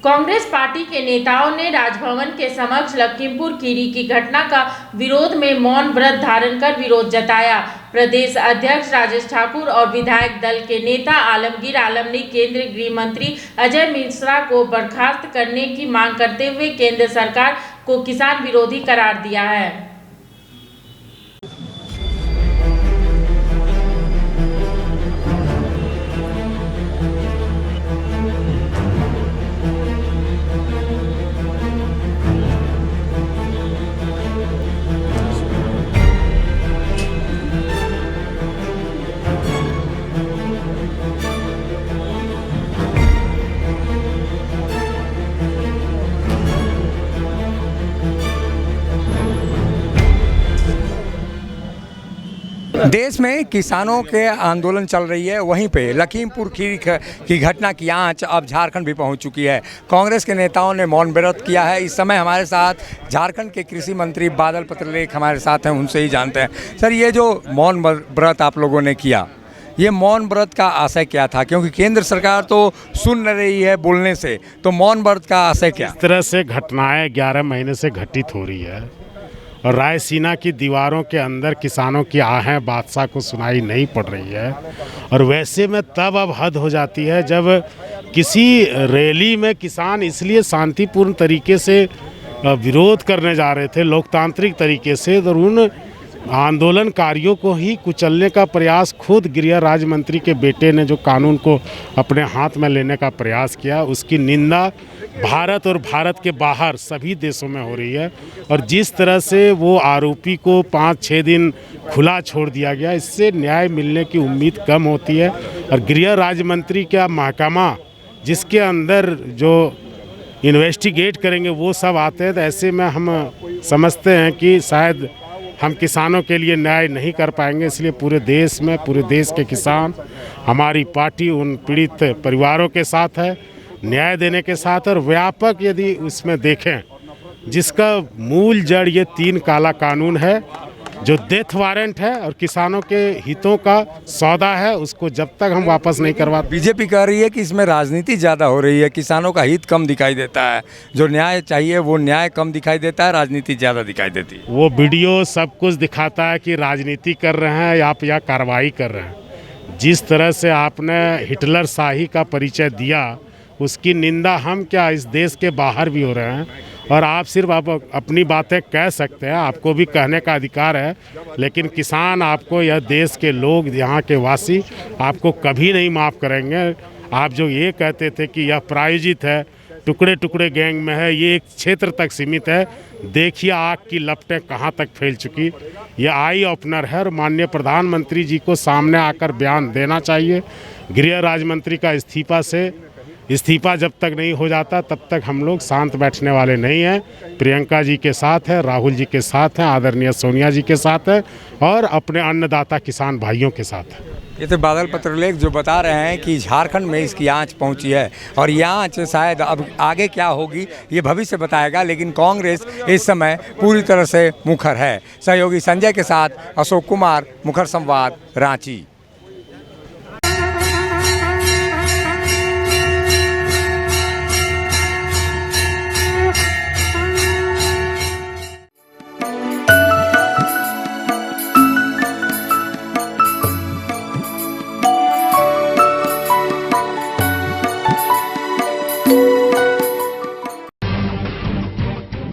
Congress party के नेताओं ने राजभवन के समक्ष लखीमपुर खीरी की घटना का विरोध में मौन व्रत धारण कर विरोध जताया। प्रदेश अध्यक्ष राजेश ठाकुर और विधायक दल के नेता आलमगीर आलम ने केंद्रीय गृह मंत्री अजय मिश्रा को बर्खास्त करने की मांग करते हुए केंद्र सरकार को किसान विरोधी करार दिया है। देश में किसानों के आंदोलन चल रही है, वहीं पे लखीमपुर खीरी की घटना की आंच अब झारखंड भी पहुंच चुकी है। कांग्रेस के नेताओं ने मौन व्रत किया है। इस समय हमारे साथ झारखंड के कृषि मंत्री बादल पत्रलेख हमारे साथ हैं, उनसे ही जानते हैं। सर, ये जो मौन व्रत आप लोगों ने किया, ये मौन व्रत का आशय क्या था? क्योंकि केंद्र सरकार तो सुन रही है बोलने से, तो मौन व्रत का आशय क्या? इस तरह से घटनाएं 11 महीने से घटित हो रही है और रायसीना की दीवारों के अंदर किसानों की आहें बादशाह को सुनाई नहीं पड़ रही है। और वैसे में तब अब हद हो जाती है जब किसी रैली में किसान इसलिए शांतिपूर्ण तरीके से विरोध करने जा रहे थे, लोकतांत्रिक तरीके से, और उन आंदोलनकारियों को ही कुचलने का प्रयास खुद गृह राज्य मंत्री के बेटे ने जो कानून को अपने हाथ में लेने का प्रयास किया, उसकी निंदा भारत और भारत के बाहर सभी देशों में हो रही है। और जिस तरह से वो आरोपी को 5-6 दिन खुला छोड़ दिया गया, इससे न्याय मिलने की उम्मीद कम होती है। और गृह राज्य मंत्री का महकमा जिसके अंदर जो इन्वेस्टिगेट करेंगे वो सब आते हैं, तो ऐसे में हम समझते हैं कि शायद हम किसानों के लिए न्याय नहीं कर पाएंगे। इसलिए पूरे देश में, पूरे देश के किसान, हमारी पार्टी उन पीड़ित परिवारों के साथ है, न्याय देने के साथ। और व्यापक यदि उसमें देखें, जिसका मूल जड़ ये 3 काला कानून है, जो डेथ वारंट है और किसानों के हितों का सौदा है, उसको जब तक हम वापस नहीं करवाते। बीजेपी कह रही है कि इसमें राजनीति ज़्यादा हो रही है, किसानों का हित कम दिखाई देता है, जो न्याय चाहिए वो न्याय कम दिखाई देता है, राजनीति ज़्यादा दिखाई देती है। वो वीडियो सब कुछ दिखाता है कि राजनीति कर रहे हैं आप या कार्रवाई कर रहे हैं। जिस तरह से आपने हिटलर शाही का परिचय दिया, उसकी निंदा हम क्या इस देश के बाहर भी हो रहे हैं। और आप सिर्फ आप अपनी बातें कह सकते हैं, आपको भी कहने का अधिकार है, लेकिन किसान आपको, यह देश के लोग, यहाँ के वासी आपको कभी नहीं माफ़ करेंगे। आप जो ये कहते थे कि यह प्रायोजित है, टुकड़े टुकड़े गैंग में है, ये एक क्षेत्र तक सीमित है, देखिए आग की लपटें कहाँ तक फैल चुकी। ये आई ओपनर है और माननीय प्रधानमंत्री जी को सामने आकर बयान देना चाहिए। गृह राज्य मंत्री का इस्तीफा जब तक नहीं हो जाता तब तक हम लोग शांत बैठने वाले नहीं हैं। प्रियंका जी के साथ है, राहुल जी के साथ हैं, आदरणीय सोनिया जी के साथ है और अपने अन्नदाता किसान भाइयों के साथ है। ये तो बादल पत्रलेख जो बता रहे हैं कि झारखंड में इसकी आंच पहुंची है और ये आंच शायद अब आगे क्या होगी ये भविष्य बताएगा, लेकिन कांग्रेस इस समय पूरी तरह से मुखर है। सहयोगी संजय के साथ अशोक कुमार, मुखर संवाद, रांची।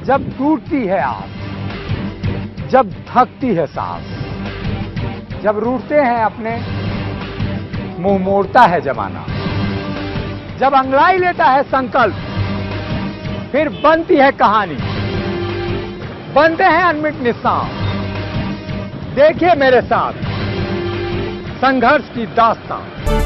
जब टूटती है आस, जब थकती है सांस, जब रूठते हैं अपने, मुंह मोड़ता है जमाना, जब अंगड़ाई लेता है संकल्प, फिर बनती है कहानी, बनते हैं अनमिट निशान। देखिए मेरे साथ संघर्ष की दास्तान।